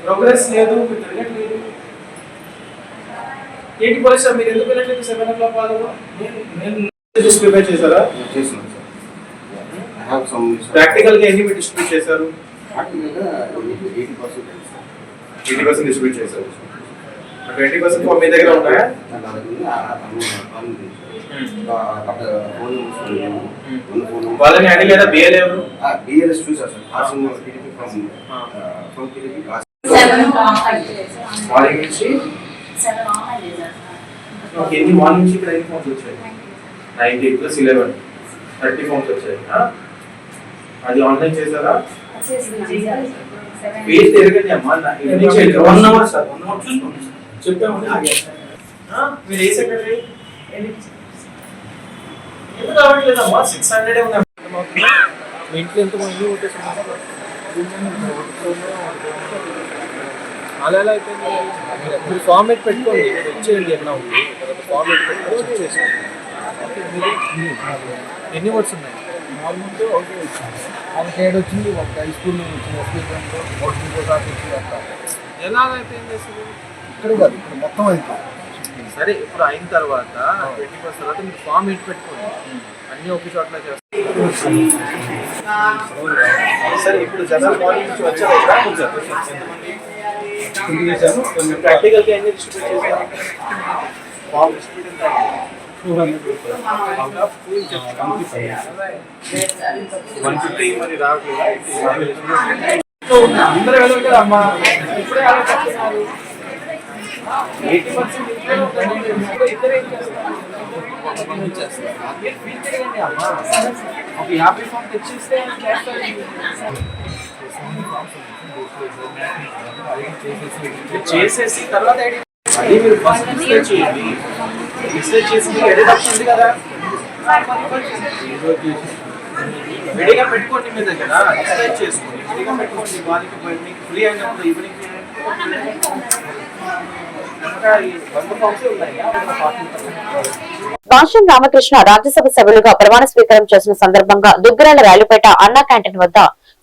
ప్రోగ్రెస్ లేదు, మీరు తిరగట్లేదు. ఏంటి పోలీసు మీరు ఎందుకు వెళ్ళట్లేదు 7 o'clock వాళ్ళు? నేను డిస్ట్రిబ్యూట్ చేశారా? చేస్తున్నాను sir. I have some practical గా ఎన్ని డిస్ట్రిబ్యూట్ చేశారు? ప్రాక్టికల్ గా 80% డిస్ట్రిబ్యూట్ చేశారు. 20% ఫామ్ మీ దగ్గర ఉన్నాయా? వాళ్ళని అడిగారా బిఎల్ ఎవరు? బిఎల్ఎస్ చూసారు sir. ఆసింగ్ TDP from TDP morning నుంచి 7 ఆన్లైన్ చేశారు. ఓకే, ఎన్ని మార్నింగ్ నుంచి ఇక్కడ ఎన్ని ఫామ్స్ వచ్చాయి? 90 + 11 30 ఫామ్స్ వచ్చాయి. అది ఆన్లైన్ చేశారా? పేజ్ తిరగండి అమ్మా. 1 అవర్ సార్, 1 అవర్ చూసుకోండి సార్. 17 మీరు ఏ సెక్రటరీ? ఎందుకు రావట్లేదమ్మా? 600 ఉన్నాయి. మీ ఇంట్లో ఎంతమంది కొట్టేస్తున్నారు? అలా ఎలా అయిపోయింది? మీరు ఫార్మేట్ పెట్టుకోండి, వచ్చేయండి ఎట్లా ఉంది ఫార్మేట్ పెట్టుకొని చెక్ చేసుకోండి. ఎన్ని వర్డ్స్ ఉన్నాయి? నార్మల్గా ఓకే వచ్చింది, వాళ్ళకి 7 వచ్చింది, ఒక హై స్కూల్లో వచ్చింది, ఎలాగైపోయింది అసలు? ఇక్కడ కాదు, ఇక్కడ మొత్తం అయిపోయింది. సరే, ఇప్పుడు అయిన తర్వాత 20% తర్వాత మీరు ఫామ్ ఏంటి పెట్టుకోండి, అన్నీ ఒకే చోట్ల చేస్తారు. సరే, ఇప్పుడు జనరల్ మార్నింగ్ నుంచి వచ్చారు ప్రాక్టికల్గా ఎన్ని డిస్ట్రిబ్యూట్ చేశారు? ఫామ్ డిస్ట్రిబ్యూట్ 150 మరి రావట్లేదు. అందరూ వెళ్ళారు కదా అమ్మా, ఇప్పుడే ఆలోచిస్తున్నారు. 80% ఇద్దరు ఏం చేస్తారు? అమ్మా ఒక 50 ఫామ్ తెచ్చిస్తే చేసేసి తర్వాత అది మీరు ఫస్ట్ రీసెర్చ్ చేయండి. రీసెర్చ్ చేసి ఎడిట్ అవుతుంది కదా, విడిగా పెట్టుకోండి మీ దగ్గర, రీసెర్చ్ చేసుకోండి, విడిగా పెట్టుకోండి. వాళ్ళకి మీకు ఫ్రీ అయినప్పుడు ఈవినింగ్ భాష్యం రామకృష్ణ రాజ్యసభ సభ్యులుగా ప్రమాణ స్వీకారం చేసిన సందర్భంగా దుగ్గరాల రైలుపేట అన్నా క్యాంటీన్ వద్ద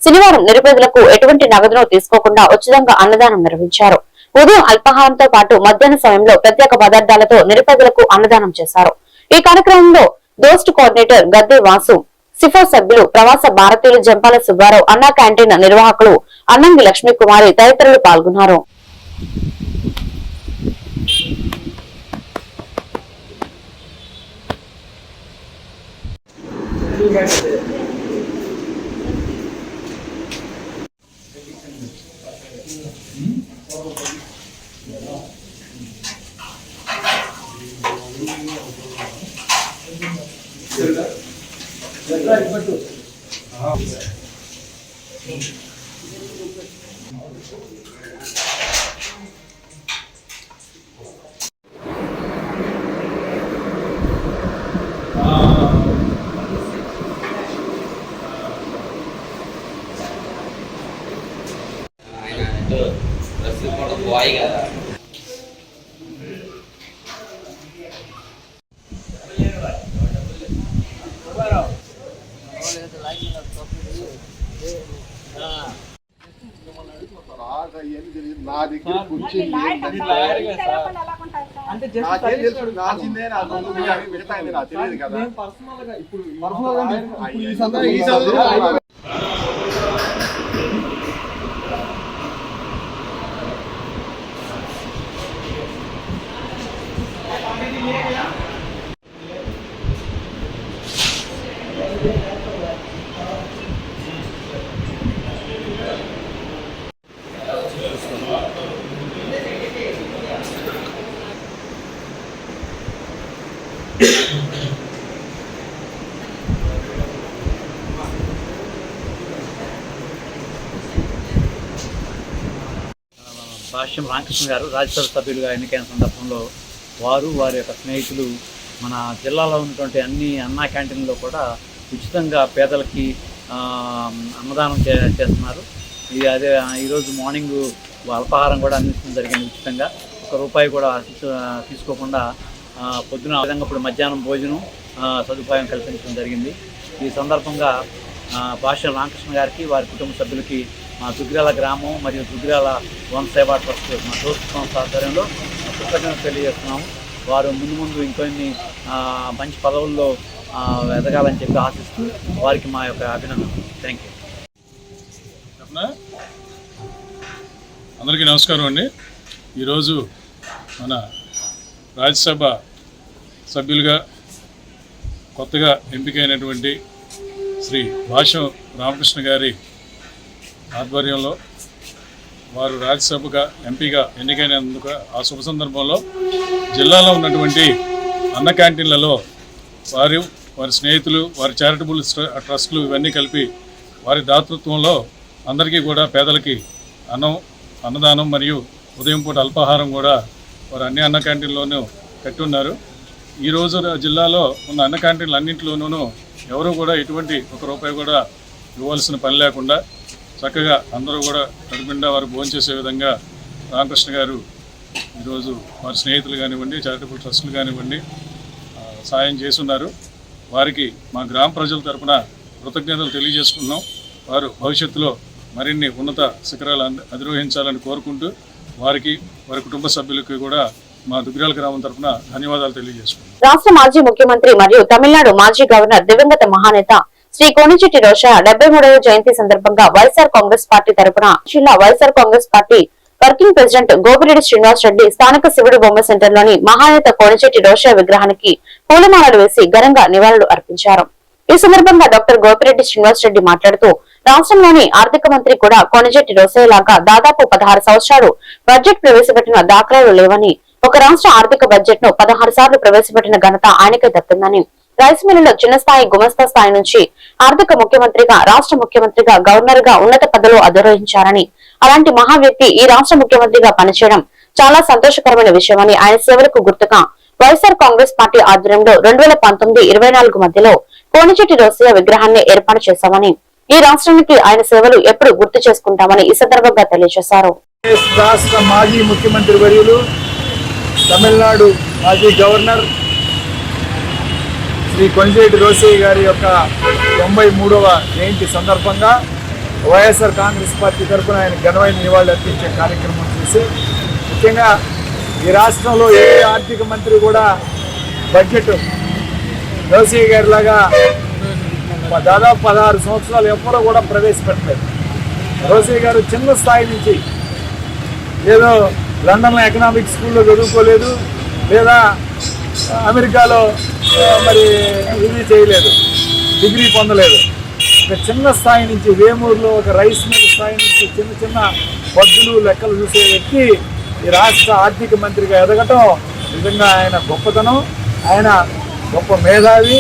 శనివారం నిరుపేదలకు ఎటువంటి నగదును తీసుకోకుండా ఉచితంగా అన్నదానం నిర్వహించారు. ఉదయం అల్పాహారంతో పాటు మధ్యాహ్న సమయంలో ప్రత్యేక పదార్థాలతో నిరుపేదలకు అన్నదానం చేశారు. ఈ కార్యక్రమంలో దోస్ట్ కోఆర్డినేటర్ గద్దె వాసు, సిఫా సభ్యులు, ప్రవాస భారతీయులు జంపాల సుబ్బారావు, అన్నా క్యాంటీన్ నిర్వాహకులు అన్నంగి లక్ష్మీకుమారి తదితరులు పాల్గొన్నారు. నా దగ్గర కూర్చొని తెలియదు కదా. భాష్యం రామకృష్ణ గారు రాజ్యసభ సభ్యులుగా ఎన్నికైన సందర్భంలో వారి యొక్క స్నేహితులు మన జిల్లాలో ఉన్నటువంటి అన్ని అన్నా క్యాంటీన్లో కూడా ఉచితంగా పేదలకి అన్నదానం చేస్తున్నారు. అదే ఈరోజు మార్నింగ్ అల్పాహారం కూడా అందించడం జరిగింది ఉచితంగా, ₹1 కూడా తీసుకోకుండా. పొద్దున విధంగా ఇప్పుడు మధ్యాహ్నం భోజనం సదుపాయం కల్పించడం జరిగింది. ఈ సందర్భంగా భాష్యం రామకృష్ణ గారికి, వారి కుటుంబ సభ్యులకి మా దుగ్గిరాల గ్రామం మరియు దుగ్గిరాల వన్ సేవా ట్రస్ట్ మా దోస్తు సంస్థ ఆధ్వర్యంలో కృతజ్ఞతలు తెలియజేస్తున్నాము. వారు ముందు ఇంకొన్ని మంచి పదవుల్లో ఎదగాలని చెప్పి ఆశిస్తూ వారికి మా యొక్క అభినందనలు. Thank you. అందరికీ నమస్కారం అండి. ఈరోజు మన రాజ్యసభ సభ్యులుగా కొత్తగా ఎంపికైనటువంటి శ్రీ భాష్యం రామకృష్ణ గారి ఆధ్వర్యంలో వారు రాజ్యసభగా ఎంపీగా ఎన్నికైనందుకు ఆ శుభ సందర్భంలో జిల్లాలో ఉన్నటువంటి అన్న క్యాంటీన్లలో వారి స్నేహితులు, వారి చారిటబుల్ ట్రస్టులు ఇవన్నీ కలిపి వారి దాతృత్వంలో అందరికీ కూడా పేదలకి అన్నదానం మరియు ఉదయం పూట అల్పాహారం కూడా వారు అన్ని అన్న క్యాంటీన్లోనూ కట్టి ఉన్నారు. ఈరోజు జిల్లాలో ఉన్న అన్న క్యాంటీన్లు అన్నింటిలోనూ ఎవరు కూడా ఎటువంటి ₹1 కూడా ఇవ్వాల్సిన పని లేకుండా చక్కగా అందరూ కూడా కడుపునిండా వారు భోంచేసే విధంగా రామకృష్ణ గారు ఈరోజు వారి స్నేహితులు కానివ్వండి, చారిటబుల్ ట్రస్టులు కానివ్వండి సాయం చేస్తున్నారు. వారికి మా గ్రామ ప్రజల తరఫున కృతజ్ఞతలు తెలియజేసుకున్నాం. వారు భవిష్యత్తులో మరిన్ని ఉన్నత శిఖరాలు అధిరోహించాలని కోరుకుంటూ వారికి వారి కుటుంబ సభ్యులకి కూడా మా దుగ్గిరాల గ్రామం తరఫున ధన్యవాదాలు తెలియజేసుకున్నాం. రాష్ట్ర మాజీ ముఖ్యమంత్రి మరియు తమిళనాడు మాజీ గవర్నర్ దివంగత మహానేత శ్రీ కోణిజెట్టి రోషయ్య 73వ జయంతి సందర్భంగా వైఎస్ఆర్ కాంగ్రెస్ పార్టీ తరఫున జిల్లా YSR Congress party working president Gopireddy Srinivas Reddy స్థానిక శివుడు బొమ్మ సెంటర్ లోని మహానేత కోణిజెట్టి రోషయ్య విగ్రహానికి పూలమాలలు వేసి ఘనంగా నివాళులు అర్పించారు. ఈ సందర్భంగా డాక్టర్ గోపిరెడ్డి శ్రీనివాస్ రెడ్డి మాట్లాడుతూ రాష్ట్రంలోని ఆర్థిక మంత్రి కూడా కోణిజెట్టి రోషయ్య లాగా దాదాపు 16 సంవత్సరాలు బడ్జెట్ ప్రవేశపెట్టిన దాఖలాలు లేవని, ఒక రాష్ట్ర ఆర్థిక బడ్జెట్ ను 16 సార్లు ప్రవేశపెట్టిన ఘనత ఆయనకే దక్కిందని, రైస్ మిల్లులో చిన్న స్థాయి గుమస్తా స్థాయి నుంచి ఆర్థిక ముఖ్యమంత్రిగా, రాష్ట్ర ముఖ్యమంత్రిగా, గవర్నర్ గా ఉన్నత పదవులు అధిరోహించారని, అలాంటి మహా వ్యక్తి ఈ రాష్ట్ర ముఖ్యమంత్రిగా పనిచేయడం చాలా సంతోషకరమైన విషయమని, ఆయన సేవలకు గుర్తుగా వైఎస్ఆర్ కాంగ్రెస్ పార్టీ ఆధ్వర్యంలో 2019-24 మధ్యలో కోణిజెట్టి రోషయ్య విగ్రహాన్ని ఏర్పాటు చేశామని, ఈ రాష్ట్రానికి ఆయన సేవలు ఎప్పుడు గుర్తు చేసుకుంటామని ఈ సందర్భంగా తెలియజేశారు. రాష్ట్ర మాజీ ముఖ్యమంత్రి వర్యులు, తమిళనాడు మాజీ గవర్నర్ శ్రీ కోణిజెట్టి రోషయ్య గారి యొక్క 93వ జయంతి సందర్భంగా వైఎస్ఆర్ కాంగ్రెస్ పార్టీ తరఫున ఆయన ఘనమైన నివాళులు అర్పించే కార్యక్రమం చేసి, ముఖ్యంగా ఈ రాష్ట్రంలో ఏ ఆర్థిక మంత్రి కూడా బడ్జెట్ రోషయ్య గారి లాగా దాదాపు 16 సంవత్సరాలు ఎప్పుడూ కూడా ప్రవేశపెట్టలేదు. రోషయ్య గారు చిన్న స్థాయి నుంచి ఏదో లండన్లో ఎకనామిక్స్ స్కూల్లో చదువుకోలేదు, లేదా అమెరికాలో మరి ఇది చేయలేదు, డిగ్రీ పొందలేదు. ఒక చిన్న స్థాయి నుంచి వేమూరులో ఒక రైస్ మిల్ స్థాయి నుంచి చిన్న చిన్న పద్దులు లెక్కలు చూసే వ్యక్తి ఈ రాష్ట్ర ఆర్థిక మంత్రిగా ఎదగటం నిజంగా ఆయన గొప్పతనం, ఆయన గొప్ప మేధావి.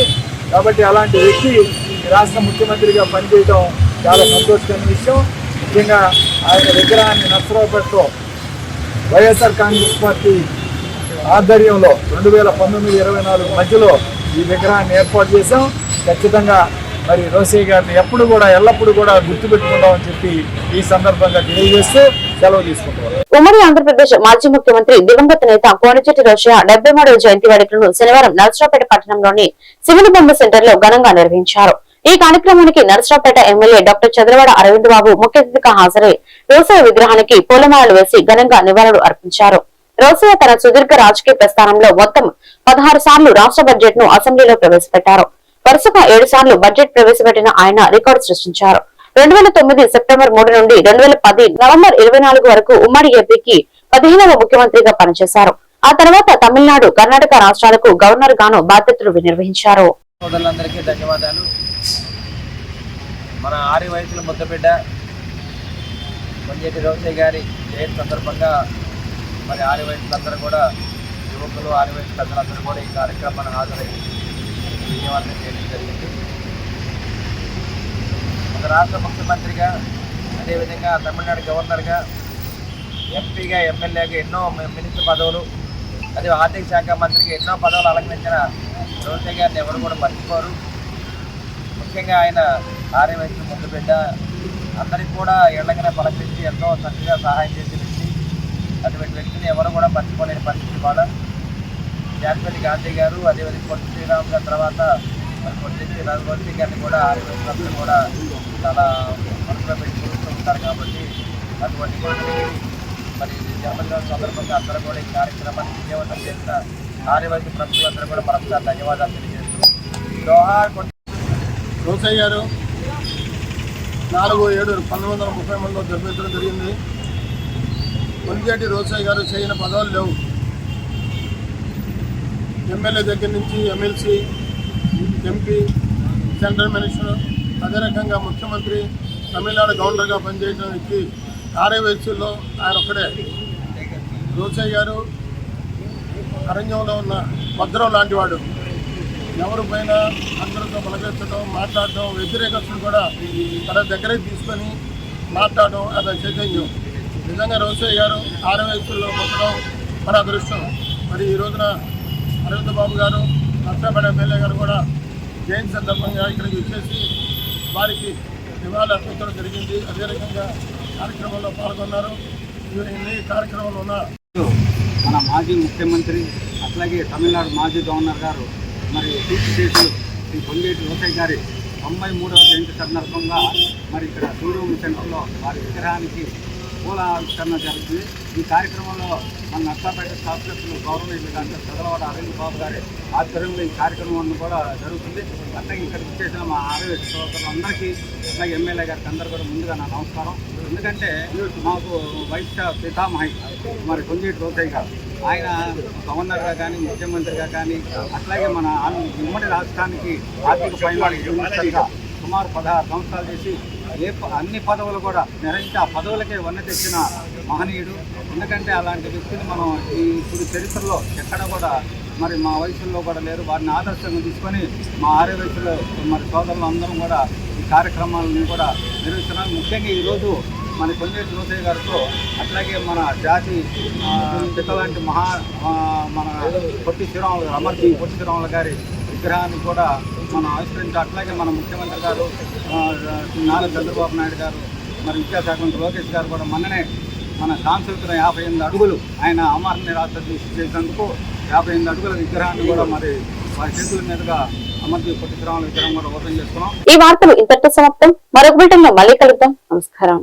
కాబట్టి అలాంటి వ్యక్తి ఈ రాష్ట్ర ముఖ్యమంత్రిగా పనిచేయడం చాలా సంతోషకరమైన విషయం. ముఖ్యంగా ఆయన విగ్రహాన్ని నర్సరావుపేటలో వైఎస్ఆర్ కాంగ్రెస్ పార్టీ ఆధ్వర్యంలో 2019-24 మధ్యలో ఈ విగ్రహాన్ని ఏర్పాటు చేశాం. ఖచ్చితంగా మరి రోషయ్య గారిని ఎప్పుడు కూడా ఎల్లప్పుడూ కూడా గుర్తుపెట్టుకుంటామని చెప్పి ఈ సందర్భంగా తెలియజేస్తూ సెలవు తీసుకుంటున్నారు. ఉమ్మడి ఆంధ్రప్రదేశ్ మాజీ ముఖ్యమంత్రి దివంగత నేత కోణిజెట్టి రోషయ్య 73వ జయంతి వేడుకలను శనివారం నర్సరావుపేట పట్టణంలోని శివుని బొమ్మ సెంటర్ లో ఘనంగా నిర్వహించారు. ఈ కార్యక్రమానికి నర్సరావుపేట ఎమ్మెల్యే డాక్టర్ చంద్రవాడ అరవింద్ బాబు ముఖ్య అతిథిగా హాజరై రోషయ్య విగ్రహానికి పూలమాలలు వేసి ఘనంగా నివాళులు అర్పించారు. రోషయ్య తన సుదీర్ఘ రాజకీయ ప్రస్థానంలో మొత్తం 16 సార్లు రాష్ట్ర బడ్జెట్ ను అసెంబ్లీలో ప్రవేశపెట్టారు. వరుసగా 7 సార్లు బడ్జెట్ ప్రవేశపెట్టిన ఆయన రికార్డు సృష్టించారు. 2009 సెప్టెంబర్ 3 నుండి 2010 నవంబర్ 24 వరకు ఉమ్మడి ఏపీకి 15వ ముఖ్యమంత్రిగా పనిచేశారు. ఆ తర్వాత తమిళనాడు, కర్ణాటక రాష్ట్రాలకు గవర్నర్ గాను బాధ్యతలు నిర్వహించారు. సోదరులందరికీ ధన్యవాదాలు. మన ఆరి వయసుల ముద్దబిడ్డ కోణిజెట్టి రోషయ్య గారి జయంతి సందర్భంగా మరి ఆరి వయసులందరూ కూడా, యువకులు, ఆరి వయసు పెద్దలందరూ కూడా ఈ కార్యక్రమాన్ని హాజరై విజయవంతం చేయడం జరిగింది. ఒక రాష్ట్ర ముఖ్యమంత్రిగా, అదేవిధంగా తమిళనాడు గవర్నర్గా, ఎంపీగా, ఎమ్మెల్యేగా ఎన్నో మినిస్టర్ పదవులు, అదే ఆర్థిక శాఖ మంత్రిగా ఎన్నో పదవులు అలంకరించిన రోషయ్య గారిని ఎవరు కూడా మర్చిపోరు. ముఖ్యంగా ఆయన ఆర్య వయసులో ముందు బిడ్డ, అందరికీ కూడా ఎళ్ళగానే పలకరించి ఎంతో చక్కగా సహాయం చేసే వ్యక్తి. అటువంటి వ్యక్తిని ఎవరు కూడా మర్చిపోలేని పరిస్థితి. వాళ్ళ జాతిపతి గాంధీ గారు, అదేవిధంగా పొట్టి శ్రీరామ్ గారి తర్వాత పొట్టి రోషయ్య గారిని కూడా ఆర్య వయసులందరూ కూడా చాలా మనసులో పెట్టి చూస్తూ ఉంటారు. కాబట్టి అటువంటి మరి జన్మదిన సందర్భంగా అందరూ కూడా ఈ కార్యక్రమాన్ని విజయవంతం చేసిన ఆర్య వయసు ప్రముఖులందరూ కూడా మరొకసారి ధన్యవాదాలు తెలియజేస్తూ రోషయ్య గారు 4/7/1930 జన్మించడం జరిగింది. కోణిజెట్టి రోషయ్య గారు చేయని పదవులు లేవు. ఎమ్మెల్యే దగ్గర నుంచి ఎమ్మెల్సీ, ఎంపీ, సెంట్రల్ మినిస్టర్, అదే రకంగా ముఖ్యమంత్రి, తమిళనాడు గవర్నర్గా పనిచేయడం వ్యక్తి ఆర్య వయసుల్లో ఆయన ఒక్కడే. రోషయ్య గారు అరణ్యంలో ఉన్న భద్రం లాంటివాడు. ఎవరి పైన అందరితో పలకెత్తడం, మాట్లాడటం, వ్యతిరేకతను కూడా తన దగ్గరికి తీసుకొని మాట్లాడడం అతని చైతన్యం. నిజంగా రోషయ్య గారు ఆర్య వయసుల్లో పుట్టడం మన అదృష్టం. మరి ఈ రోజున అరవింద్ బాబు గారు, నర్సాపేట ఎమ్మెల్యే గారు కూడా జయంతి సందర్భంగా ఇక్కడికి వచ్చేసి వారికి నివాళులు అర్పించడం జరిగింది. అదే రకంగా కార్యక్రమంలో పాల్గొన్నారు. ఈ కార్యక్రమంలో ఉన్న మన మాజీ ముఖ్యమంత్రి అట్లాగే తమిళనాడు మాజీ గవర్నర్ గారు మరి కీర్తి శేషులు శ్రీ పొంగేటి లోకయ్య గారి 93వ జయంతి సందర్భంగా మరి ఇక్కడ షోరూమ్ సెంటర్లో వారి విగ్రహానికి పూల ఆవిష్కరణ జరుగుతుంది. ఈ కార్యక్రమంలో మన నర్సాపేట శాసనసభ్యులు గౌరవనీయులు డాక్టర్ చదలవాడ అరవింద్ బాబు గారి ఆధ్వర్యంలో ఈ కార్యక్రమం కూడా జరుగుతుంది. అట్లాగే ఇక్కడికి వచ్చేసిన మా ఆరోగ్య సోదరులందరికీ అట్లాగే ఎమ్మెల్యే గారికి అందరూ కూడా ముందుగా నా నమస్కారం. ఎందుకంటే మాకు వైశ్య పితామహి మరి పొంగేటి లోకయ్య గారు ఆయన గవర్నర్గా కానీ ముఖ్యమంత్రిగా కానీ అట్లాగే మన ఉమ్మడి రాష్ట్రానికి ఆర్థిక ప్రణాళిక మినిస్టర్గా సుమారు 16 సంవత్సరాలు చేసి అన్ని పదవులు కూడా నిర్వహించి ఆ పదవులకే వన్నె తెచ్చిన మహనీయుడు. ఎందుకంటే అలాంటి వ్యక్తిని మనం ఇప్పుడు చరిత్రలో ఎక్కడ కూడా మరి మా వయసుల్లో కూడా లేరు. వారిని ఆదర్శంగా తీసుకొని మా ఆరే వయసులో మరి సోదరులు అందరం కూడా ఈ కార్యక్రమాలను కూడా నిర్వహిస్తున్నాం. ముఖ్యంగా ఈరోజు మన పొంగేటి లోకయ్య గారితో అట్లాగే మన జాతి పితలాంటి మన పొట్టి శ్రీరాములు అమర్జీ పొట్టి శ్రీరాములు గారి విగ్రహాన్ని కూడా మనం ఆవిష్కరించి అట్లాగే మన ముఖ్యమంత్రి గారు నారా చంద్రబాబు నాయుడు గారు మరి విద్యాశాఖ మంత్రి లోకేష్ గారు కూడా మొన్ననే మన సాంస్కృతిక 58 అడుగులు ఆయన అమర నిరాశ చేసేందుకు 58 అడుగుల విగ్రహాన్ని కూడా మరి వారి చేతుల మీదుగా అమర్జీ పొట్టి శ్రీరాముల విగ్రహం కూడా ఓపెన్ చేసుకున్నాం. ఈ వార్తలు ఇంతటితో సమాప్తం. మరొక బిల్టన్ లో మళ్ళీ కలుద్దాం. నమస్కారం.